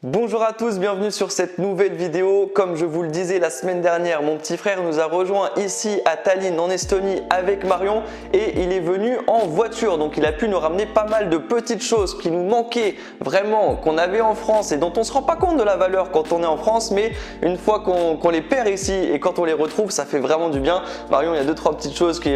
Bonjour à tous, bienvenue sur cette nouvelle vidéo. Comme je vous le disais la semaine dernière, mon petit frère nous a rejoint ici à Tallinn en Estonie avec Marion et il est venu en voiture. Donc il a pu nous ramener pas mal de petites choses qui nous manquaient vraiment, qu'on avait en France et dont on ne se rend pas compte de la valeur quand on est en France. Mais une fois qu'on les perd ici et quand on les retrouve, ça fait vraiment du bien. Marion, il y a 2-3 petites choses qui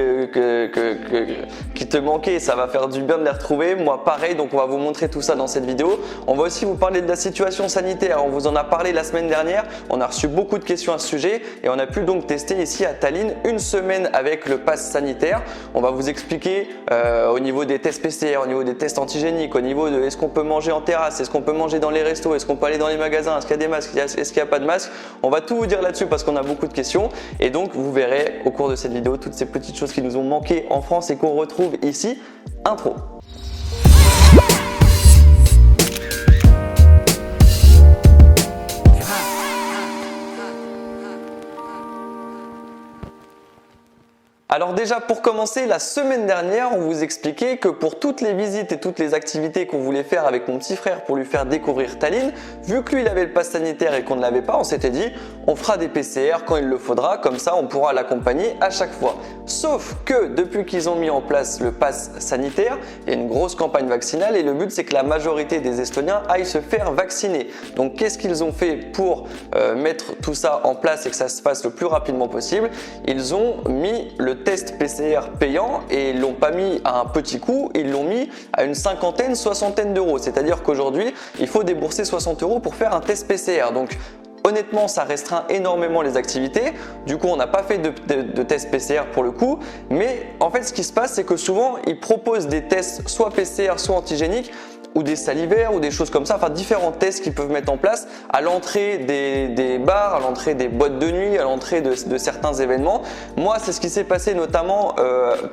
te manquaient et ça va faire du bien de les retrouver. Moi pareil, donc on va vous montrer tout ça dans cette vidéo. On va aussi vous parler de la situation sanitaire, on vous en a parlé la semaine dernière, on a reçu beaucoup de questions à ce sujet et on a pu donc tester ici à Tallinn une semaine avec le pass sanitaire. On va vous expliquer au niveau des tests PCR, au niveau des tests antigéniques, au niveau de est-ce qu'on peut manger en terrasse, est-ce qu'on peut manger dans les restos, est-ce qu'on peut aller dans les magasins, est-ce qu'il y a des masques, est-ce qu'il n'y a pas de masques. On va tout vous dire là-dessus parce qu'on a beaucoup de questions et donc vous verrez au cours de cette vidéo toutes ces petites choses qui nous ont manqué en France et qu'on retrouve ici. Intro. Alors déjà pour commencer, la semaine dernière, on vous expliquait que pour toutes les visites et toutes les activités qu'on voulait faire avec mon petit frère pour lui faire découvrir Tallinn, vu que lui il avait le pass sanitaire et qu'on ne l'avait pas, on s'était dit on fera des PCR quand il le faudra, comme ça on pourra l'accompagner à chaque fois. Sauf que depuis qu'ils ont mis en place le pass sanitaire, il y a une grosse campagne vaccinale et le but c'est que la majorité des Estoniens aillent se faire vacciner. Donc qu'est-ce qu'ils ont fait pour mettre tout ça en place et que ça se fasse le plus rapidement possible? Ils ont mis le test PCR payant et ils l'ont pas mis à un petit coût, ils l'ont mis à une cinquantaine, soixantaine d'euros. C'est-à-dire qu'aujourd'hui, il faut débourser 60 € pour faire un test PCR. Donc honnêtement, ça restreint énormément les activités. Du coup, on n'a pas fait de test PCR pour le coup. Mais en fait, ce qui se passe, c'est que souvent, ils proposent des tests soit PCR, soit antigéniques, ou des salivaires ou des choses comme ça, enfin différents tests qu'ils peuvent mettre en place à l'entrée des bars, à l'entrée des boîtes de nuit, à l'entrée de certains événements. Moi, c'est ce qui s'est passé notamment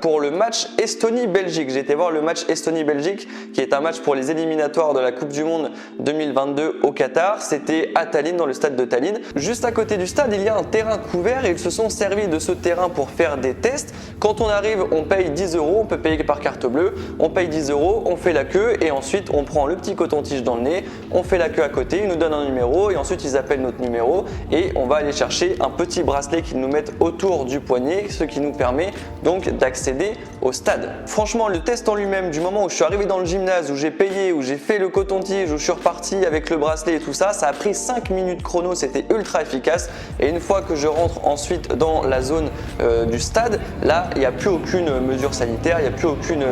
pour le match Estonie-Belgique. J'ai été voir le match Estonie-Belgique qui est un match pour les éliminatoires de la Coupe du Monde 2022 au Qatar. C'était à Tallinn, dans le stade de Tallinn. Juste à côté du stade, il y a un terrain couvert et ils se sont servis de ce terrain pour faire des tests. Quand on arrive, on paye 10 €, on peut payer par carte bleue, on paye 10 €, on fait la queue et ensuite on prend le petit coton-tige dans le nez, on fait la queue à côté, ils nous donnent un numéro et ensuite ils appellent notre numéro et on va aller chercher un petit bracelet qu'ils nous mettent autour du poignet, ce qui nous permet donc d'accéder au stade. Franchement, le test en lui-même, du moment où je suis arrivé dans le gymnase, où j'ai payé, où j'ai fait le coton-tige, où je suis reparti avec le bracelet et tout ça, ça a pris 5 minutes chrono, c'était ultra efficace et une fois que je rentre ensuite dans la zone du stade, là il n'y a plus aucune mesure sanitaire, il n'y a plus aucune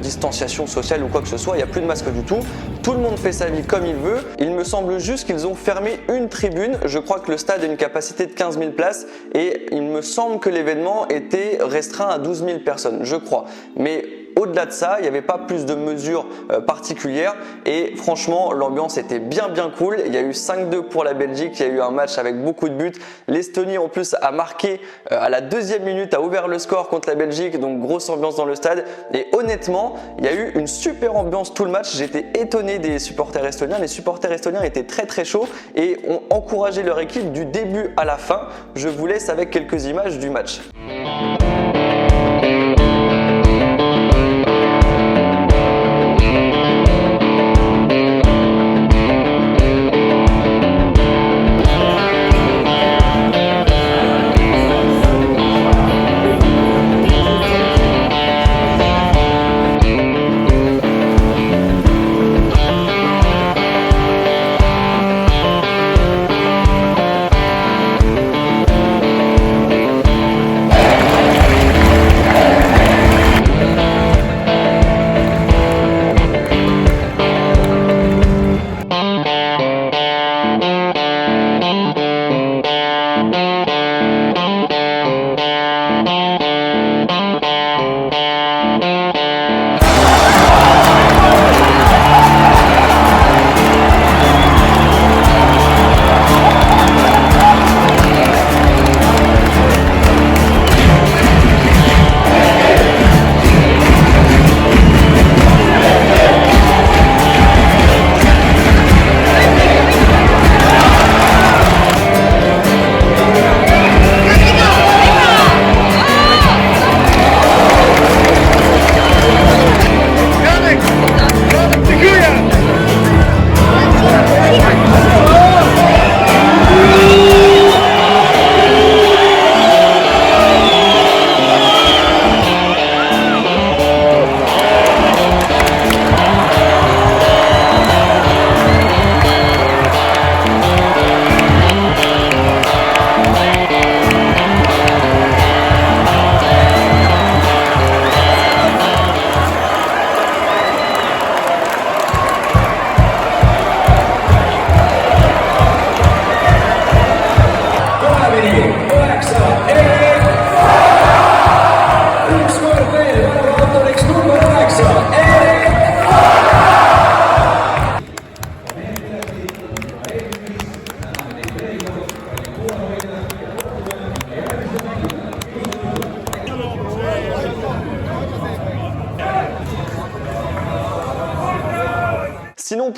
distanciation sociale ou quoi que ce soit, il n'y a plus de masque du tout. Tout le monde fait sa vie comme il veut. Il me semble juste qu'ils ont fermé une tribune. Je crois que le stade a une capacité de 15 000 places et il me semble que l'événement était restreint à 12 000 personnes, je crois. Mais au-delà de ça, il n'y avait pas plus de mesures particulières et franchement, l'ambiance était bien cool. Il y a eu 5-2 pour la Belgique, il y a eu un match avec beaucoup de buts. L'Estonie en plus a marqué à la 2e minute, a ouvert le score contre la Belgique, donc grosse ambiance dans le stade. Et honnêtement, il y a eu une super ambiance tout le match. J'étais étonné des supporters estoniens. Les supporters estoniens étaient très chauds et ont encouragé leur équipe du début à la fin. Je vous laisse avec quelques images du match.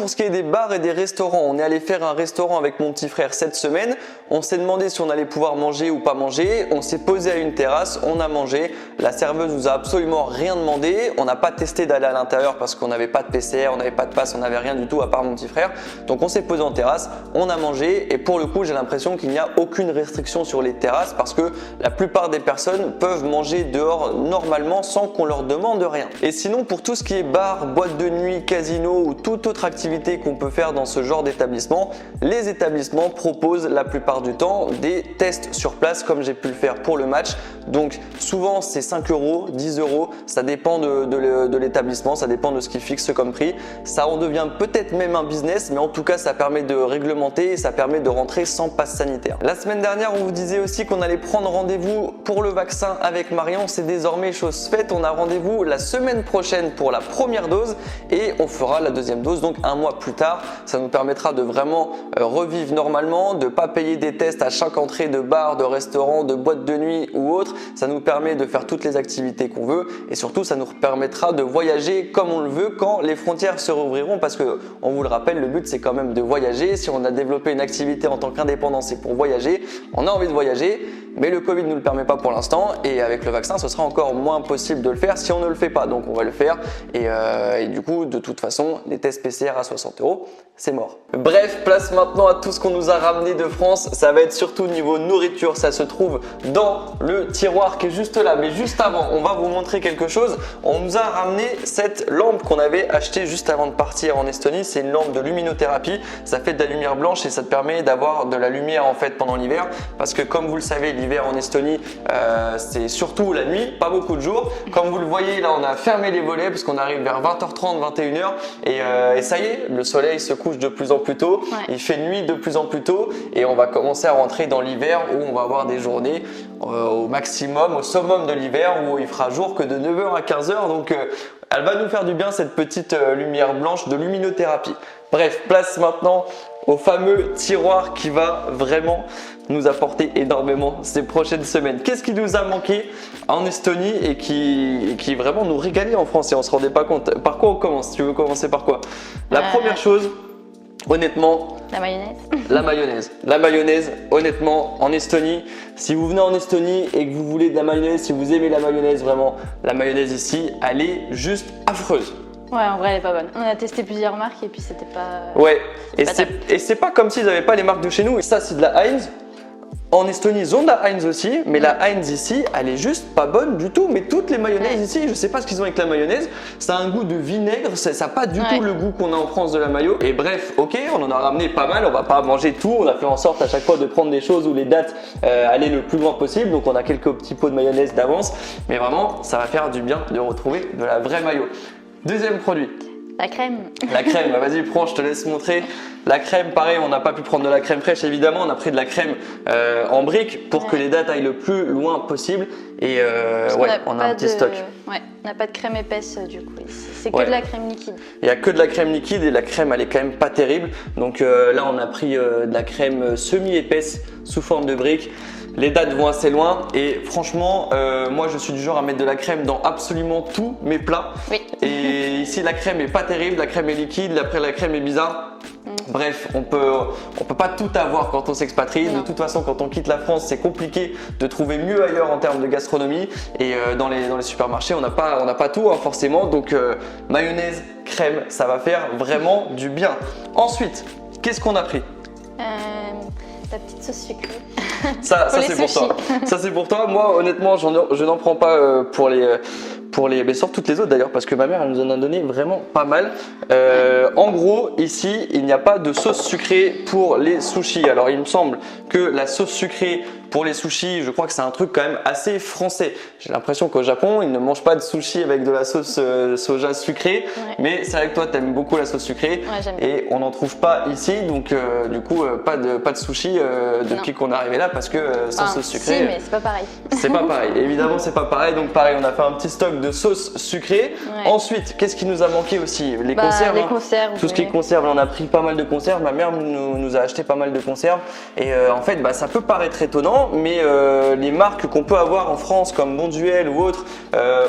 pour ce qui est des bars et des restaurants. On est allé faire un restaurant avec mon petit frère cette semaine. On s'est demandé si on allait pouvoir manger ou pas manger. On s'est posé à une terrasse, on a mangé. La serveuse nous a absolument rien demandé. On n'a pas testé d'aller à l'intérieur parce qu'on n'avait pas de PCR, on n'avait pas de passe, on n'avait rien du tout à part mon petit frère. Donc on s'est posé en terrasse, on a mangé et pour le coup j'ai l'impression qu'il n'y a aucune restriction sur les terrasses parce que la plupart des personnes peuvent manger dehors normalement sans qu'on leur demande rien. Et sinon pour tout ce qui est bar, boîte de nuit, casino ou toute autre activité qu'on peut faire dans ce genre d'établissement, les établissements proposent la plupart du temps des tests sur place comme j'ai pu le faire pour le match. Donc souvent c'est 5 €, 10 €, ça dépend de l'établissement, ça dépend de ce qu'ils fixent comme prix. Ça en devient peut-être même un business, mais en tout cas ça permet de réglementer et ça permet de rentrer sans passe sanitaire. La semaine dernière on vous disait aussi qu'on allait prendre rendez-vous pour le vaccin avec Marion, c'est désormais chose faite. On a rendez-vous la semaine prochaine pour la première dose et on fera la deuxième dose donc un mois plus tard. Ça nous permettra de vraiment revivre normalement, de ne pas payer des tests à chaque entrée de bar, de restaurant, de boîte de nuit ou autre. Ça nous permet de faire toutes les activités qu'on veut et surtout ça nous permettra de voyager comme on le veut quand les frontières se rouvriront parce que on vous le rappelle, le but c'est quand même de voyager. Si on a développé une activité en tant qu'indépendant, c'est pour voyager. On a envie de voyager, mais le Covid ne nous le permet pas pour l'instant et avec le vaccin ce sera encore moins possible de le faire si on ne le fait pas. Donc on va le faire et du coup de toute façon les tests PCR à 60 €, c'est mort. Bref, place maintenant à tout ce qu'on nous a ramené de France. Ça va être surtout niveau nourriture, ça se trouve dans le tiroir qui est juste là. Mais juste avant, on va vous montrer quelque chose. On nous a ramené cette lampe qu'on avait achetée juste avant de partir en Estonie. C'est une lampe de luminothérapie. Ça fait de la lumière blanche et ça te permet d'avoir de la lumière en fait pendant l'hiver. Parce que comme vous le savez, l'hiver en Estonie, c'est surtout la nuit, pas beaucoup de jours. Comme vous le voyez, là on a fermé les volets parce qu'on arrive vers 20h30, 21h et ça y est, le soleil se couche de plus en plus tôt. Ouais. Il fait nuit de plus en plus tôt et on va commencer à rentrer dans l'hiver où on va avoir des journées au maximum, au summum de l'hiver où il fera jour que de 9h à 15h. Donc elle va nous faire du bien cette petite lumière blanche de luminothérapie. Bref, place maintenant au fameux tiroir qui va vraiment nous apporter énormément ces prochaines semaines. Qu'est-ce qui nous a manqué en Estonie et qui vraiment nous régalait en France et on ne se rendait pas compte. Par quoi on commence? Tu veux commencer par quoi? La première chose, honnêtement, la mayonnaise. La mayonnaise. La mayonnaise, honnêtement, en Estonie, si vous venez en Estonie et que vous voulez de la mayonnaise, si vous aimez la mayonnaise, vraiment, la mayonnaise ici, elle est juste affreuse. Ouais, en vrai, elle est pas bonne. On a testé plusieurs marques et puis c'était pas. Ouais, pas top. et c'est pas comme s'ils n'avaient pas les marques de chez nous. Et ça, c'est de la Heinz. En Estonie, ils ont de la Heinz aussi, mais la Heinz ici, elle est juste pas bonne du tout. Mais toutes les mayonnaises ici, je sais pas ce qu'ils ont avec la mayonnaise, ça a un goût de vinaigre, ça n'a pas du tout le goût qu'on a en France de la mayo. Et bref, ok, on en a ramené pas mal, on va pas manger tout, on a fait en sorte à chaque fois de prendre des choses où les dates allaient le plus loin possible. Donc on a quelques petits pots de mayonnaise d'avance, mais vraiment, ça va faire du bien de retrouver de la vraie mayo. Deuxième produit. La crème. La crème, vas-y prends, je te laisse montrer. La crème, pareil, on n'a pas pu prendre de la crème fraîche évidemment, on a pris de la crème en brique pour que les dates aillent le plus loin possible. Et on a un petit stock. Ouais, on n'a pas de crème épaisse du coup ici. C'est que de la crème liquide. Il n'y a que de la crème liquide et la crème elle est quand même pas terrible. Donc là on a pris de la crème semi-épaisse sous forme de brique. Les dates vont assez loin et franchement, moi je suis du genre à mettre de la crème dans absolument tous mes plats. Oui. Et ici la crème est pas terrible, la crème est liquide, après la crème est bizarre. Bref, on peut pas tout avoir quand on s'expatrie. De toute façon, quand on quitte la France, c'est compliqué de trouver mieux ailleurs en termes de gastronomie. Et dans les supermarchés, on n'a pas tout forcément. Donc mayonnaise, crème, ça va faire vraiment du bien. Ensuite, qu'est-ce qu'on a pris? Ta petite sauce sucrée. Ça c'est pour toi. Ça c'est pour toi. Moi, honnêtement, je n'en prends pas mais sur toutes les autres d'ailleurs, parce que ma mère elle nous en a donné vraiment pas mal. En gros, ici, il n'y a pas de sauce sucrée pour les sushis. Alors, il me semble que la sauce sucrée pour les sushis, je crois que c'est un truc quand même assez français. J'ai l'impression qu'au Japon, ils ne mangent pas de sushis avec de la sauce soja sucrée. Ouais. Mais c'est vrai que toi, tu aimes beaucoup la sauce sucrée. Ouais, j'aime et on n'en trouve pas ici. Donc, du coup, pas de sushis depuis qu'on est arrivé là parce que sans sauce sucrée. Si, mais c'est pas pareil. C'est pas pareil. Évidemment, c'est pas pareil. Donc, pareil, on a fait un petit stock de sauce sucrée. Ouais. Ensuite, qu'est-ce qui nous a manqué aussi? Les conserves. Les conserves. Tout ce qui est conserve, on a pris pas mal de conserves. Ma mère nous a acheté pas mal de conserves. Et en fait, ça peut paraître étonnant. maintenant, mais les marques qu'on peut avoir en France comme Bonduelle ou autres,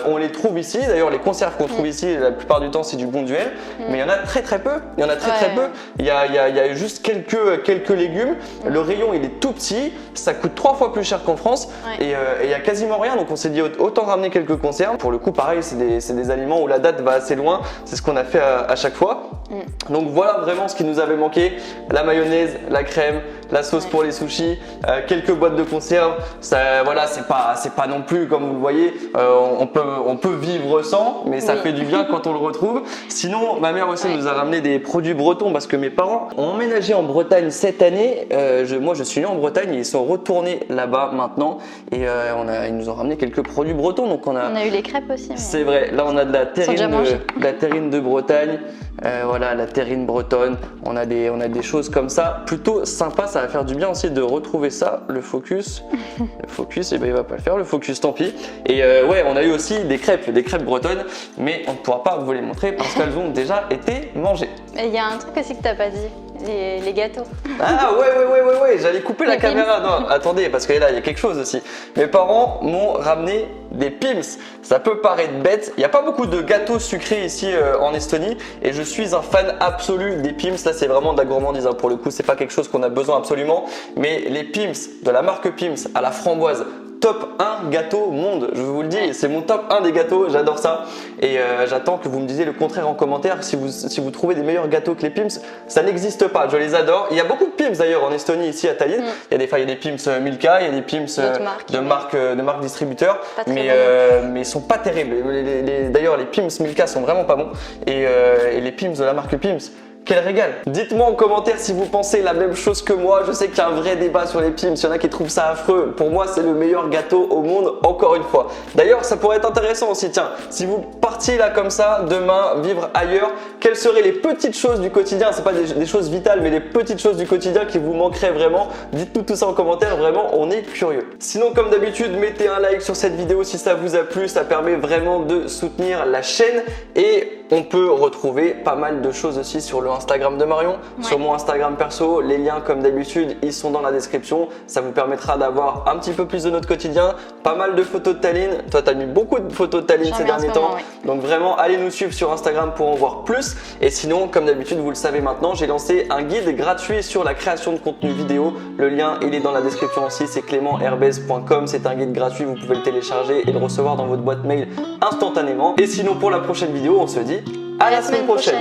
on les trouve ici. D'ailleurs, les conserves qu'on trouve ici, la plupart du temps, c'est du Bonduelle, mais il y en a très peu. Il y en a très peu. Il y a juste quelques légumes. Le rayon, il est tout petit. Ça coûte 3 fois plus cher qu'en France et il y a quasiment rien. Donc, on s'est dit autant ramener quelques conserves. Pour le coup, pareil, c'est des aliments où la date va assez loin. C'est ce qu'on a fait à chaque fois. Donc voilà vraiment ce qui nous avait manqué, la mayonnaise, la crème, la sauce pour les sushis, quelques boîtes de conserve. Voilà, c'est pas non plus comme vous le voyez, on peut vivre sans, mais ça fait du bien quand on le retrouve. Sinon, ma mère aussi nous a ramené des produits bretons parce que mes parents ont emménagé en Bretagne cette année. Moi, je suis né en Bretagne et ils sont retournés là-bas maintenant et ils nous ont ramené quelques produits bretons. Donc on a eu les crêpes aussi. Mais... C'est vrai, là on a de la terrine de Bretagne. Voilà, la terrine bretonne, on a des choses comme ça, plutôt sympa. Ça va faire du bien aussi de retrouver ça, le focus. Le focus, et ben il va pas le faire, le focus, tant pis. Et ouais, on a eu aussi des crêpes bretonnes, mais on ne pourra pas vous les montrer parce qu'elles ont déjà été mangées. Et il y a un truc aussi que t'as pas dit. Les gâteaux. Ah ouais, j'allais couper la caméra. Non, attendez, parce que là, il y a quelque chose aussi. Mes parents m'ont ramené des Pim's. Ça peut paraître bête. Il n'y a pas beaucoup de gâteaux sucrés ici en Estonie et je suis un fan absolu des Pim's. Là, c'est vraiment de la gourmandise. Pour le coup, c'est pas quelque chose qu'on a besoin absolument. Mais les Pim's, de la marque Pim's à la framboise, top 1 gâteau monde, je vous le dis, c'est mon top 1 des gâteaux, j'adore ça et j'attends que vous me disiez le contraire en commentaire si vous trouvez des meilleurs gâteaux que les Pim's. Ça n'existe pas, je les adore. Il y a beaucoup de Pim's d'ailleurs en Estonie, ici à Tallinn. Il y a des Pim's Milka, il y a des Pim's de marques distributeurs, mais ils sont pas terribles. D'ailleurs les Pim's Milka sont vraiment pas bons et les Pim's de la marque Pim's, quel régal! Dites-moi en commentaire si vous pensez la même chose que moi. Je sais qu'il y a un vrai débat sur les Pim's. Il y en a qui trouvent ça affreux. Pour moi, c'est le meilleur gâteau au monde, encore une fois. D'ailleurs, ça pourrait être intéressant aussi. Tiens, si vous partiez là comme ça, demain, vivre ailleurs, quelles seraient les petites choses du quotidien? C'est pas des choses vitales, mais les petites choses du quotidien qui vous manqueraient vraiment. Dites-nous tout ça en commentaire. Vraiment, on est curieux. Sinon, comme d'habitude, mettez un like sur cette vidéo si ça vous a plu. Ça permet vraiment de soutenir la chaîne et on peut retrouver pas mal de choses aussi sur le Instagram de Marion, sur mon Instagram perso. Les liens, comme d'habitude, ils sont dans la description. Ça vous permettra d'avoir un petit peu plus de notre quotidien. Pas mal de photos de Tallinn. Toi, tu as mis beaucoup de photos de Tallinn ces derniers temps. Donc vraiment, allez nous suivre sur Instagram pour en voir plus. Et sinon, comme d'habitude, vous le savez maintenant, j'ai lancé un guide gratuit sur la création de contenu vidéo. Le lien, il est dans la description aussi. C'est clémentherbez.com. C'est un guide gratuit. Vous pouvez le télécharger et le recevoir dans votre boîte mail instantanément. Et sinon, pour la prochaine vidéo, on se dit à la semaine prochaine.